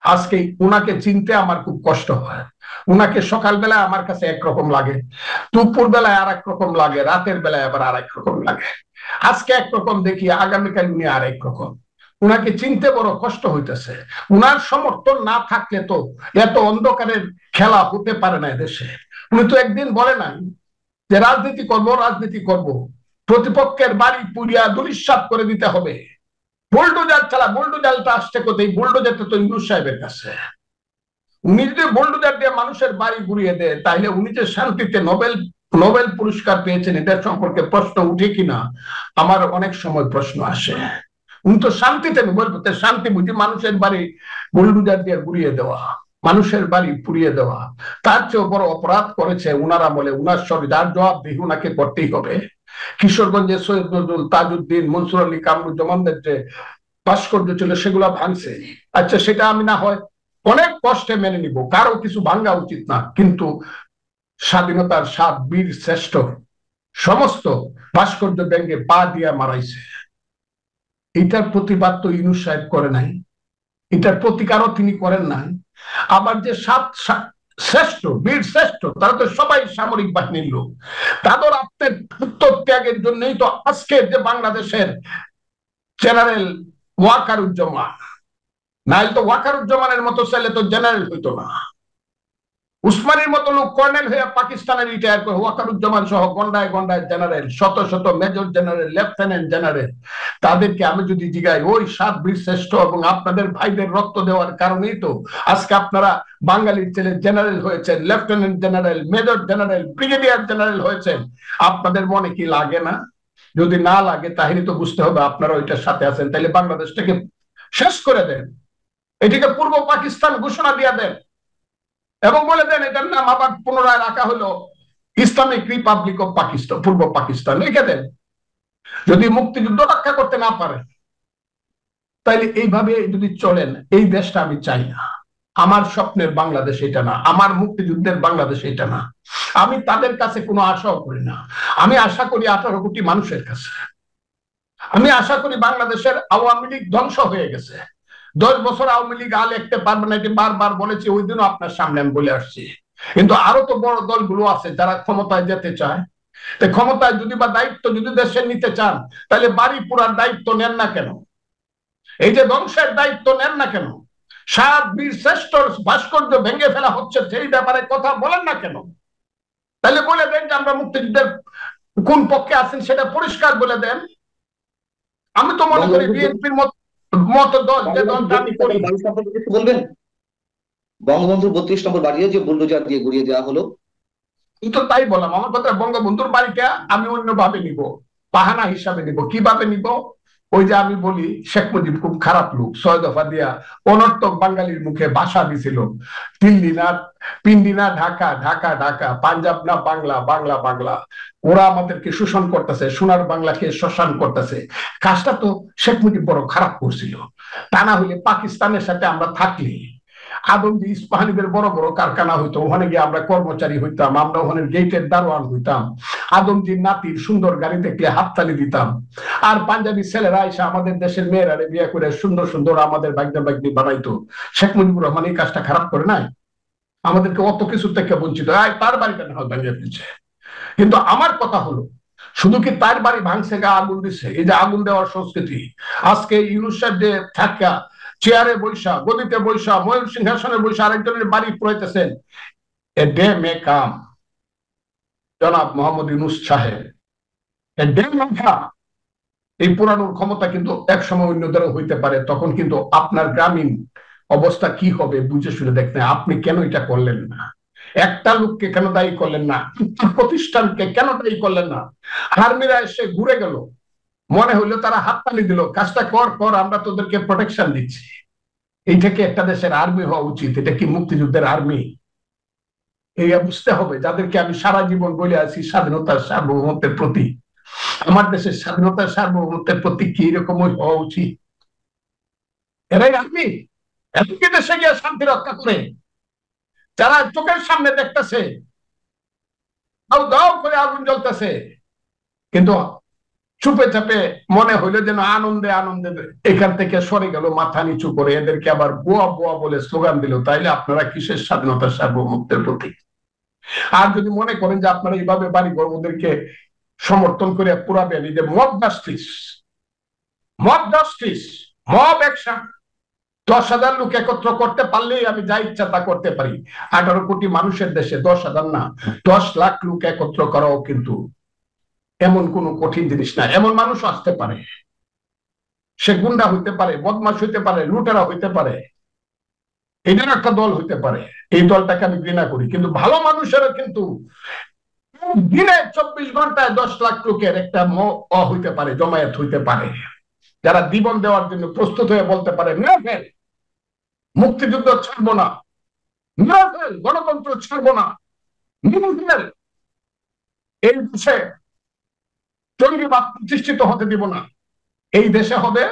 আজকে উনাকে চিনতে আমার খুব কষ্ট হয়। উনাকে সকালবেলায় আমার কাছে একরকম লাগে, দুপুর বেলায় আর এক রকম লাগে, রাতের বেলায় আবার আর এক রকম লাগে। আজকে একরকম দেখি, আগামীকাল উনি আর এক রকম। উনাকে চিনতে বড় কষ্ট হইতেছে। উনার সমর্থন না থাকলে তো এত অন্ধকারের খেলা হতে পারে না দেশে। উনি তো একদিন বলে নাই যে রাজনীতি করব, রাজনীতি করব, প্রতিপক্ষের বাড়ি পুড়িয়া ধূলিসাৎ করে দিতে হবে। বুলডোজার চালা, বুলডোজারটা আসছে কোথায়? বুলডোজারটা তো ইউনূস সাহেবের কাছে। উনি যদি বুলডোজার দিয়ে মানুষের বাড়ি ঘুরিয়ে দেয়, তাহলে উনি যে শান্তিতে নোবেল নোবেল পুরস্কার পেয়েছেন, এটার সম্পর্কে প্রশ্ন উঠে কিনা আমার অনেক সময় প্রশ্ন আসে। উনি তো শান্তিতে নোবেল পেতে, শান্তি বুঝি মানুষের বাড়ি বুলডোজার দিয়ে ঘুরিয়ে দেওয়া, মানুষের বাড়ি পুড়িয়ে দেওয়া। তার চেয়েও বড় অপরাধ করেছে উনারা বলে উনার সঙ্গে যার জবাবদিহি উনাকে করতেই হবে। কিশোরগঞ্জে সৈয়দ নজরুল, তাজউদ্দিন, মনসুর আলী, কামরুজ্জামানদের যে ভাস্কর্য ছিল সেগুলা ভাঙছে। আচ্ছা, সেটা আমি না হয় অনেক কষ্টে মেনে নিব, কারো কিছু ভাঙ্গা উচিত না, কিন্তু স্বাধীনতার 7 বীর শ্রেষ্ঠ সমস্ত ভাস্কর্য ব্যাংকে পা দিয়া মারাইছে। এটার প্রতিবাদ তো ইউনূস সাহেব করে নাই, এটার প্রতিকারও তিনি করেন নাই। আবার যে 7 শ্রেষ্ঠ বীর শ্রেষ্ঠ, তারা তো সবাই সামরিক বাহিনীর লোক। তাদের আত্মত্যাগের জন্যই তো আজকের যে বাংলাদেশের জেনারেল ওয়াকারুজ্জামান, নাইলে তো ওয়াকারুজ্জামানের মতো ছেলে তো জেনারেল হইতো না। উসমানীর মতো লোক কর্নেল হয়ে পাকিস্তানে রিটায়ার করে, ওয়াকারুজ্জামান সহ গন্ডায় গন্ডায় জেনারেল, শত শত মেজর জেনারেল, লেফটেন্যান্ট জেনারেল। তাদেরকে আমি যদি জিগাই, ওই 7 বীর শ্রেষ্ঠ এবং আপনাদের ভাইদের রক্ত দেওয়ার কারণেই তো আজকে আপনারা বাঙালির ছেলে জেনারেল হয়েছেন, lieutenant general, major general, brigadier general হয়েছেন। আপনাদের মনে কি লাগে না? যদি না লাগে তাহলে তো বুঝতে হবে আপনারা ওইটার সাথে আছেন। তাহলে বাংলাদেশটাকে শেষ করে দেন, এটিকে পূর্ব পাকিস্তান ঘোষণা দিয়ে দেন এবং বলে দেন এটার নাম আবার পুনরায় রাখা হলো ইসলামিক রিপাবলিক অফ পাকিস্তান, পূর্ব পাকিস্তান লিখে দেন। যদি মুক্তিযুদ্ধ রক্ষা করতে না পারে, তাইলে এইভাবে যদি চলেন, এই দেশটা আমি চাই না। আমার স্বপ্নের বাংলাদেশ এটা না, আমার মুক্তিযুদ্ধের বাংলাদেশ এটা না। আমি তাদের কাছে কোনো আশাও করি না। আমি আশা করি 18 কোটি মানুষের কাছে। আমি আশা করি বাংলাদেশের আওয়ামী লীগ ধ্বংস হয়ে গেছে। 10 বছর আওয়ামী লীগ লিখতে পারবে না, এটি বারবার বলেছি, ওই দিনও আপনার সামনে আমি বলে আসছি। কিন্তু আরো তো বড় দলগুলো আছে যারা ক্ষমতায় যেতে চায়। ক্ষমতায় যদি বা দায়িত্ব যদি দেশের নিতে চান, তাহলে বাড়ি পুরার দায়িত্ব নেন না কেন? এই যে ধ্বংসের দায়িত্ব নেন না কেন? 7 বীর শ্রেষ্ঠ ভাস্কর্য ভেঙে ফেলা হচ্ছে, সেই ব্যাপারে কথা বলেন না কেন? তাহলে বলে দেন যে আমরা মুক্তিযুদ্ধের কোন পক্ষে আছেন, সেটা পরিষ্কার বলে দেন। আমি তো মনে করি বিএনপির মতো দল, যে দলটা আমি করি। বলবেন বঙ্গবন্ধু 32 নম্বর বাড়িও যে বুলডোজার দিয়ে ঘুরিয়ে দেওয়া হলো? তো তাই বললাম, আমার কথা বঙ্গবন্ধুর বাড়িটা আমি অন্যভাবে নিব, বাহানা হিসাবে নিব। কিভাবে নিব? ওই যে আমি বলি শেখ মুজিব খুব খারাপ লোক, 6 দফা দিয়া অনর্থক বাঙালির মুখে ভাষা দিছিল। দিল্লি না পিন্ডি না ঢাকা, ঢাকা ঢাকা, পাঞ্জাব না বাংলা, বাংলা বাংলা। ওরা আমাদেরকে শোষণ করতেছে, সোনার বাংলাকে শ্মশান করতেছে। কাজটা তো শেখ মুজিব বড় খারাপ করছিল। তা না হলে পাকিস্তানের সাথে আমরা থাকলে আদমজি ইস্পাহানিদের বড় বড় কারখানা হইতো, ওখানে গিয়ে আমরা কর্মচারী হইতাম, আমরা ওখানে গেটের দারোয়ান হইতাম। আদমজির নাতির সুন্দর গাড়ি দেখলে হাততালি দিতাম। আর পাঞ্জাবি ছেলেরা এসে আমাদের দেশের মেয়েরা বিয়ে করে সুন্দর সুন্দর আমাদের বাগদা বাগদি বানাইতো। শেখ মুজিবুর রহমান এই কাজটা খারাপ করে নাই? আমাদেরকে অত কিছু থেকে বঞ্চিত, তার বাড়িটা না হয় ভেঙে ফেলছে। কিন্তু আমার কথা হলো, শুধু কি তার বাড়ি ভাঙছে, গা আগুন দিচ্ছে? এই যে আগুন দেওয়ার সংস্কৃতি, আজকে ইউনূস সাহেব যে থাকা চেয়ারে বৈশা, গদিতে বৈশা, ময়ূর সিংহাসনে বৈশা আরেকজনের বাড়ি পুরাইতেছেন, এ ডে মে কাম জনাব মোহাম্মদ ইউনূস সাহেব, এ ডে মে কাম। এই পুরানোর ক্ষমতা কিন্তু একসময় অন্যদেরও হইতে পারে, তখন কিন্তু আপনার গ্রামীণ অবস্থা কি হবে বুঝে শুনে দেখতে। আপনি কেন এটা করলেন না? একটা লোককে কেন দায়ী করলেন না? প্রতিষ্ঠানকে কেন দায়ী করলেন না? আর্মিরা এসে ঘুরে গেল, মনে হইলো তারা হাততালি দিল, কাজটা কর কর, আমরা তোদেরকে প্রোটেকশন দিচ্ছি। এইটাকে একটা দেশের আর্মি হওয়া উচিত? এটা কি মুক্তিযুদ্ধের আর্মি? এই বুঝতে হবে যাদেরকে আমি সারা জীবন বলে আছি স্বাধীনতার সার্বভৌমত্বের প্রতি। আমার দেশের স্বাধীনতার সার্বভৌমত্বের প্রতি কি এরকম হওয়া উচিত? এরাই আর্মি? এতকে দেশে গিয়ে শান্তি রক্ষা করে, যারা চোখের সামনে দেখতেছে দাও দাও করে আগুন জ্বলতেছে, কিন্তু চুপে চাপে মনে হইলো যেন আনন্দে আনন্দে এখান থেকে সরে গেল, মাথা নিচু করে এদেরকে আবার বুয়া বুয়া বলে স্লোগান দিল, তাইলে আপনারা কিসের স্বাধীনতার সার্বভৌমত্বের প্রতি? আর যদি মনে করেন যে আপনারা এইভাবে বাড়িঘর ওদেরকে সমর্থন করে পুরাবেন, এই যে mob justice, mob justice, mob action, 10,000 লোক একত্র করতে পারলেই আমি যা ইচ্ছা তা করতে পারি। 18 কোটি মানুষের দেশে 10,000 না, 10 লাখ লোক একত্র করাও কিন্তু এমন কোন কঠিন জিনিস না। এমন মানুষ আসতে পারে, সে গুন্ডা হইতে পারে, বদমাশ হইতে পারে, লুটেরা হইতে পারে, এটার একটা দল হইতে পারে, এই দলটাকে আমি ঘৃণা করি। কিন্তু ভালো মানুষেরও কিন্তু দিনে 24 ঘন্টায় 10 লাখ লোকের একটা হইতে পারে, জমায়েত হইতে পারে, যারা জীবন দেওয়ার জন্য প্রস্তুত হয়ে বলতে পারে মুক্তিযুদ্ধ ছাড়বো না, গণতন্ত্র ছাড়বো না, এই দেশে জঙ্গিবাদ প্রতিষ্ঠিত হতে দিব না, এই দেশে হবে